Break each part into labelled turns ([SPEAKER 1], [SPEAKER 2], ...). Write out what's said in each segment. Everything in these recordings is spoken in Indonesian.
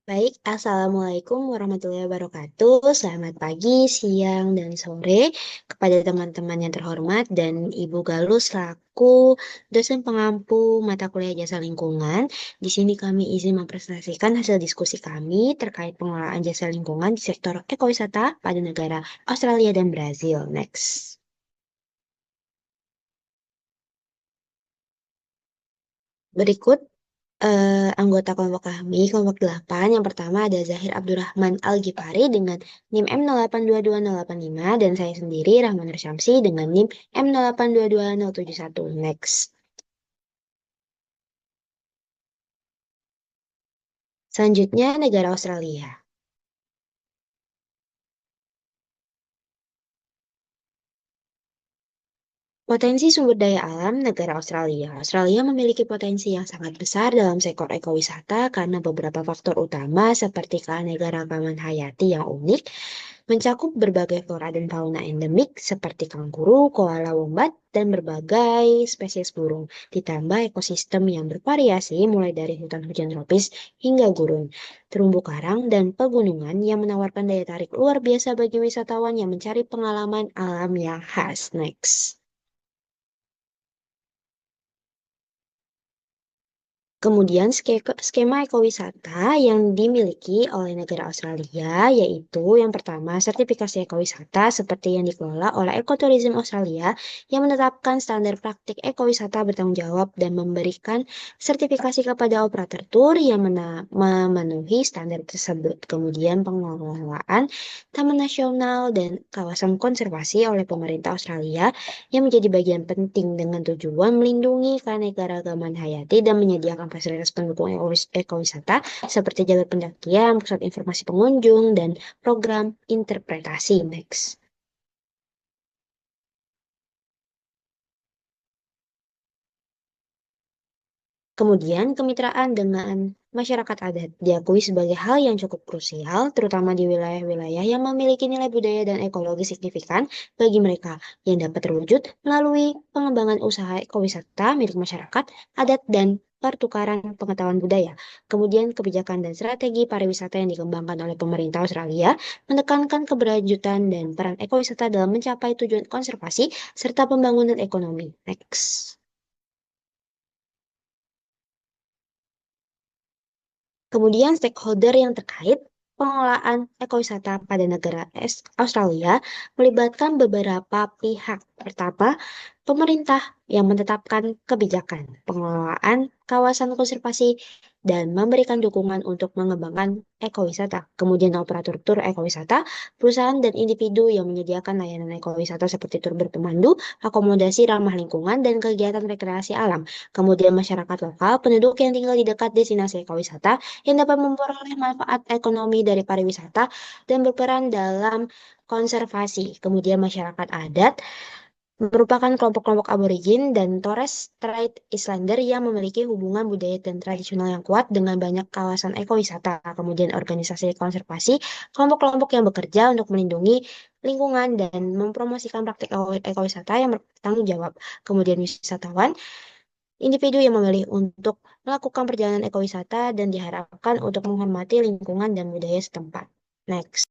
[SPEAKER 1] Baik, Assalamualaikum warahmatullahi wabarakatuh. Selamat pagi, siang, dan sore kepada teman-teman yang terhormat dan Ibu Galus selaku dosen pengampu mata kuliah jasa lingkungan. Di sini kami izin mempresentasikan hasil diskusi kami terkait pengelolaan jasa lingkungan di sektor ekowisata pada negara Australia dan Brazil. Next. Berikut anggota kelompok kami, kelompok 8. Yang pertama ada Zahir Abdurrahman Al-Gifari dengan NIM M0822-085 dan saya sendiri Rahman Syamsi dengan NIM M0822-071. Next. Selanjutnya negara Australia. Potensi sumber daya alam negara Australia. Australia memiliki potensi yang sangat besar dalam sektor ekowisata karena beberapa faktor utama seperti keanekaragaman hayati yang unik, mencakup berbagai flora dan fauna endemik seperti kanguru, koala wombat, dan berbagai spesies burung, ditambah ekosistem yang bervariasi mulai dari hutan hujan tropis hingga gurun, terumbu karang, dan pegunungan yang menawarkan daya tarik luar biasa bagi wisatawan yang mencari pengalaman alam yang khas. Next. Kemudian skema ekowisata yang dimiliki oleh negara Australia yaitu yang pertama sertifikasi ekowisata seperti yang dikelola oleh Ecotourism Australia yang menetapkan standar praktik ekowisata bertanggung jawab dan memberikan sertifikasi kepada operator tur yang memenuhi standar tersebut. Kemudian pengelolaan taman nasional dan kawasan konservasi oleh pemerintah Australia yang menjadi bagian penting dengan tujuan melindungi keanekaragaman hayati dan menyediakan fasilitas pendukung ekowisata seperti jalur pendakian, pusat informasi pengunjung, dan program interpretasi. Next. Kemudian, kemitraan dengan masyarakat adat diakui sebagai hal yang cukup krusial, terutama di wilayah-wilayah yang memiliki nilai budaya dan ekologi signifikan bagi mereka, yang dapat terwujud melalui pengembangan usaha ekowisata milik masyarakat adat dan pertukaran pengetahuan budaya. Kemudian, kebijakan dan strategi pariwisata yang dikembangkan oleh pemerintah Australia menekankan keberlanjutan dan peran ekowisata dalam mencapai tujuan konservasi serta pembangunan ekonomi. Next. Kemudian stakeholder yang terkait pengelolaan ekowisata pada negara Australia melibatkan beberapa pihak. Pertama, pemerintah yang menetapkan kebijakan pengelolaan kawasan konservasi dan memberikan dukungan untuk mengembangkan ekowisata. Kemudian operator tur ekowisata, perusahaan dan individu yang menyediakan layanan ekowisata seperti tur berpemandu, akomodasi ramah lingkungan, dan kegiatan rekreasi alam. Kemudian masyarakat lokal, penduduk yang tinggal di dekat destinasi ekowisata yang dapat memperoleh manfaat ekonomi dari pariwisata dan berperan dalam konservasi. Kemudian masyarakat adat merupakan kelompok-kelompok aborigin dan Torres Strait Islander yang memiliki hubungan budaya dan tradisional yang kuat dengan banyak kawasan ekowisata. Kemudian organisasi konservasi, kelompok-kelompok yang bekerja untuk melindungi lingkungan dan mempromosikan praktik ekowisata yang bertanggung jawab. Kemudian wisatawan, individu yang memilih untuk melakukan perjalanan ekowisata dan diharapkan untuk menghormati lingkungan dan budaya setempat. Next.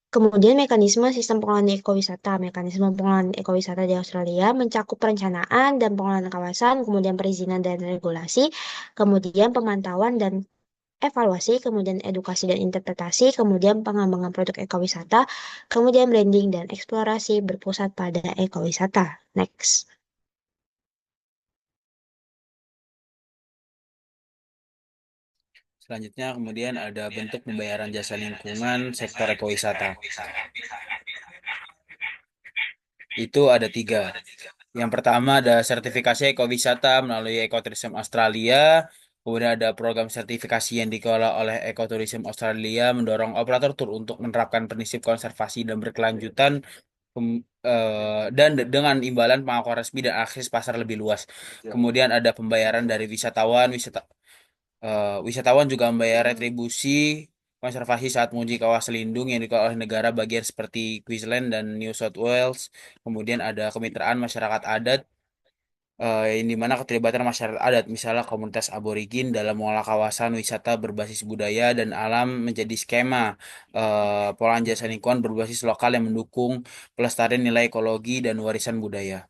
[SPEAKER 1] Kemudian mekanisme sistem pengelolaan ekowisata. Mekanisme pengelolaan ekowisata di Australia mencakup perencanaan dan pengelolaan kawasan, kemudian perizinan dan regulasi, kemudian pemantauan dan evaluasi, kemudian edukasi dan interpretasi, kemudian pengembangan produk ekowisata, kemudian branding dan eksplorasi berpusat pada ekowisata. Next.
[SPEAKER 2] Selanjutnya kemudian ada bentuk pembayaran jasa lingkungan sektor ekowisata. Itu ada tiga. Yang pertama ada sertifikasi ekowisata melalui Ecotourism Australia. Kemudian ada program sertifikasi yang dikelola oleh Ecotourism Australia mendorong operator tur untuk menerapkan prinsip konservasi dan berkelanjutan dan dengan imbalan pengakuan resmi dan akses pasar lebih luas. Kemudian ada pembayaran dari wisatawan juga membayar retribusi konservasi saat menguji kawasan lindung yang dikelola oleh negara bagian seperti Queensland dan New South Wales. Kemudian ada kemitraan masyarakat adat yang dimana keterlibatan masyarakat adat, misalnya komunitas aborigin dalam mengolah kawasan wisata berbasis budaya dan alam menjadi skema polahan jasa lingkungan berbasis lokal yang mendukung pelestarian nilai ekologi dan warisan budaya.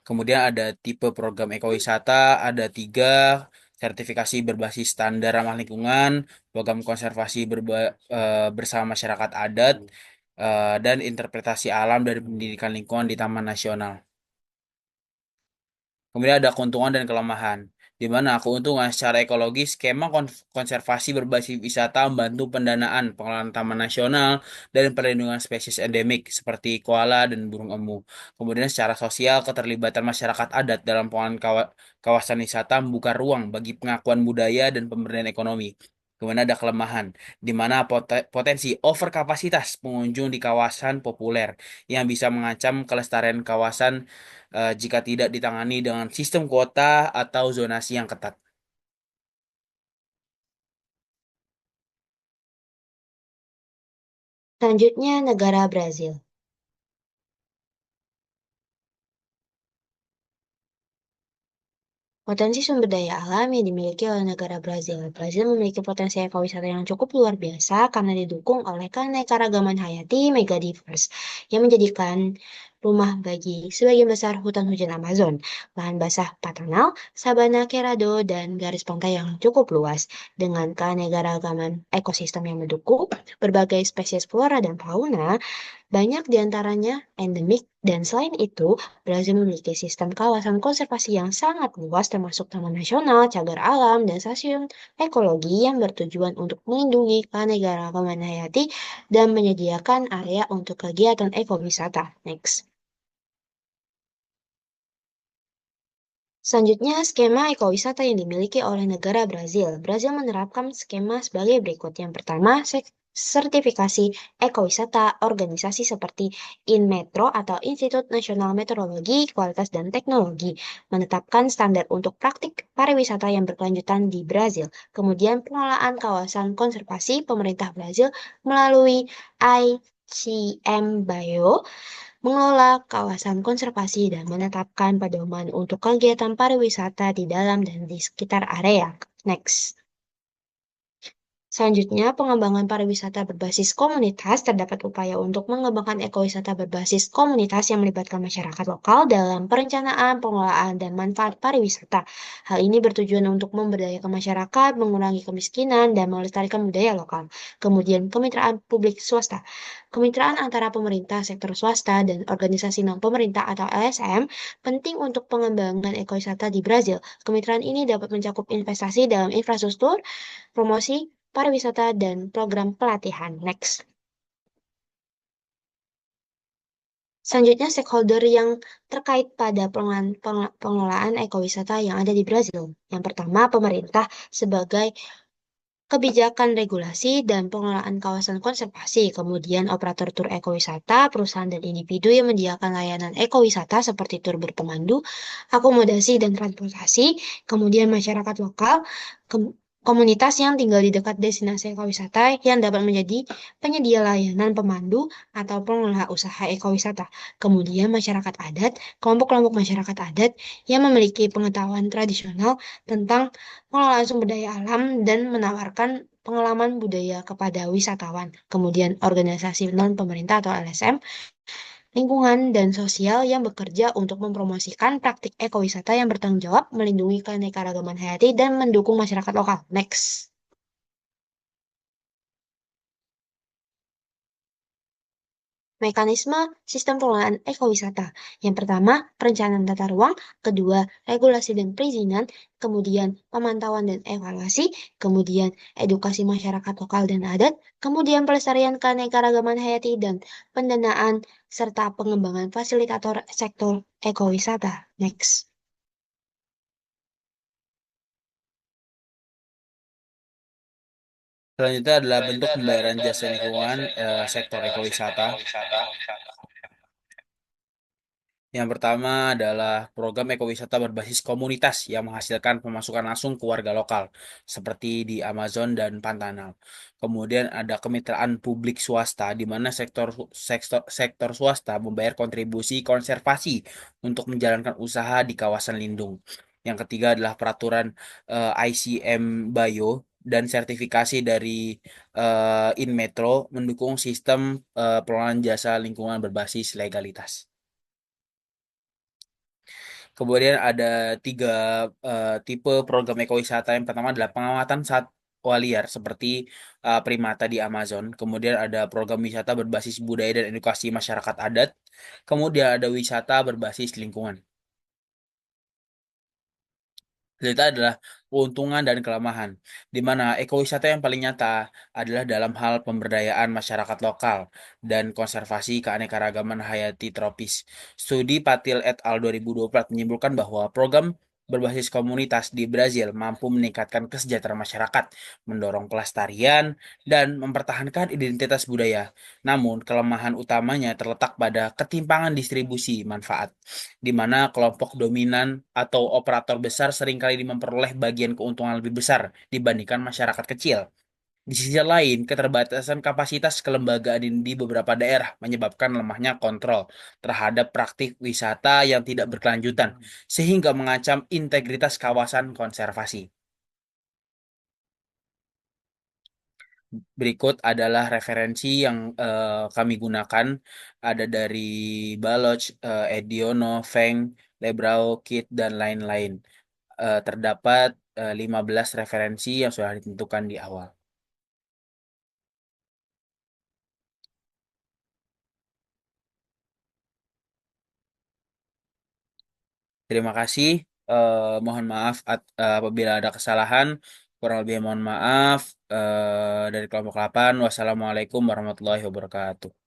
[SPEAKER 2] Kemudian ada tipe program ekowisata, ada tiga, sertifikasi berbasis standar ramah lingkungan, program konservasi bersama masyarakat adat, dan interpretasi alam dari pendidikan lingkungan di Taman Nasional. Kemudian ada keuntungan dan kelemahan. Di mana keuntungan secara ekologis, skema konservasi berbasis wisata membantu pendanaan pengelolaan taman nasional dan perlindungan spesies endemik seperti koala dan burung emu. Kemudian secara sosial, keterlibatan masyarakat adat dalam pengelolaan kawasan wisata membuka ruang bagi pengakuan budaya dan pemberdayaan ekonomi. Kemudian ada kelemahan, di mana potensi overkapasitas pengunjung di kawasan populer yang bisa mengancam kelestarian kawasan jika tidak ditangani dengan sistem kuota atau zonasi yang ketat.
[SPEAKER 1] Selanjutnya, negara Brazil. Potensi sumber daya alam yang dimiliki oleh negara Brazil. Brazil memiliki potensi ekowisata yang cukup luar biasa karena didukung oleh keanekaragaman hayati megadiverse yang menjadikan rumah bagi sebagian besar hutan hujan Amazon, lahan basah Pantanal, sabana Cerrado, dan garis pantai yang cukup luas. Dengan keanekaragaman ekosistem yang mendukung berbagai spesies flora dan fauna, banyak di antaranya endemik, dan selain itu, Brazil memiliki sistem kawasan konservasi yang sangat luas termasuk taman nasional, cagar alam, dan stasiun ekologi yang bertujuan untuk melindungi keanekaragaman hayati dan menyediakan area untuk kegiatan ekowisata. Next. Selanjutnya, skema ekowisata yang dimiliki oleh negara Brazil. Brazil menerapkan skema sebagai berikut. Yang pertama, sertifikasi ekowisata organisasi seperti INMETRO atau Institut Nasional Meteorologi, Kualitas dan Teknologi menetapkan standar untuk praktik pariwisata yang berkelanjutan di Brazil. Kemudian, pengelolaan kawasan konservasi pemerintah Brazil melalui ICM Bio mengelola kawasan konservasi dan menetapkan pedoman untuk kegiatan pariwisata di dalam dan di sekitar area. Next. Selanjutnya, pengembangan pariwisata berbasis komunitas. Terdapat upaya untuk mengembangkan ekowisata berbasis komunitas yang melibatkan masyarakat lokal dalam perencanaan, pengelolaan, dan manfaat pariwisata. Hal ini bertujuan untuk memberdayakan masyarakat, mengurangi kemiskinan, dan melestarikan budaya lokal. Kemudian, kemitraan publik swasta. Kemitraan antara pemerintah, sektor swasta, dan organisasi non-pemerintah atau LSM penting untuk pengembangan ekowisata di Brazil. Kemitraan ini dapat mencakup investasi dalam infrastruktur, promosi, pariwisata, dan program pelatihan. Next. Selanjutnya, stakeholder yang terkait pada pengelolaan ekowisata yang ada di Brazil. Yang pertama, pemerintah sebagai kebijakan regulasi dan pengelolaan kawasan konservasi, kemudian operator tur ekowisata, perusahaan dan individu yang menyediakan layanan ekowisata seperti tur berpemandu, akomodasi dan transportasi, kemudian masyarakat lokal, komunitas yang tinggal di dekat destinasi ekowisata yang dapat menjadi penyedia layanan pemandu atau pengelola usaha ekowisata. Kemudian masyarakat adat, kelompok-kelompok masyarakat adat yang memiliki pengetahuan tradisional tentang pengelolaan sumber daya alam dan menawarkan pengalaman budaya kepada wisatawan. Kemudian organisasi non-pemerintah atau LSM, lingkungan dan sosial yang bekerja untuk mempromosikan praktik ekowisata yang bertanggung jawab, melindungi keanekaragaman hayati, dan mendukung masyarakat lokal. Next. Mekanisme sistem pengelolaan ekowisata. Yang pertama, perencanaan tata ruang, kedua, regulasi dan perizinan, kemudian pemantauan dan evaluasi, kemudian edukasi masyarakat lokal dan adat, kemudian pelestarian keanekaragaman hayati dan pendanaan serta pengembangan fasilitator sektor ekowisata. Next.
[SPEAKER 2] Selanjutnya adalah bentuk pembayaran jasa lingkungan sektor ekowisata. Yang pertama adalah program ekowisata berbasis komunitas yang menghasilkan pemasukan langsung ke warga lokal, seperti di Amazon dan Pantanal. Kemudian ada kemitraan publik swasta, di mana sektor swasta membayar kontribusi konservasi untuk menjalankan usaha di kawasan lindung. Yang ketiga adalah peraturan ICM Bio dan sertifikasi dari Inmetro mendukung sistem pengelolaan jasa lingkungan berbasis legalitas. Kemudian ada tiga tipe program ekowisata. Yang pertama adalah pengamatan satwa liar seperti primata di Amazon. Kemudian ada program wisata berbasis budaya dan edukasi masyarakat adat. Kemudian ada wisata berbasis lingkungan. Cerita adalah keuntungan dan kelemahan, di mana ekowisata yang paling nyata adalah dalam hal pemberdayaan masyarakat lokal dan konservasi keanekaragaman hayati tropis. Studi Patil et al. 2024 menyimpulkan bahwa program berbasis komunitas di Brazil mampu meningkatkan kesejahteraan masyarakat, mendorong pelestarian, dan mempertahankan identitas budaya. Namun, kelemahan utamanya terletak pada ketimpangan distribusi manfaat di mana kelompok dominan atau operator besar seringkali memperoleh bagian keuntungan lebih besar dibandingkan masyarakat kecil. Di sisi lain, keterbatasan kapasitas kelembagaan di beberapa daerah menyebabkan lemahnya kontrol terhadap praktik wisata yang tidak berkelanjutan, sehingga mengancam integritas kawasan konservasi. Berikut adalah referensi yang kami gunakan. Ada dari Baloch, Ediono, Feng, Lebrau, Kit, dan lain-lain. Terdapat 15 referensi yang sudah ditentukan di awal. Terima kasih. Mohon maaf apabila ada kesalahan. Kurang lebih mohon maaf. Dari kelompok 8. Wassalamualaikum warahmatullahi wabarakatuh.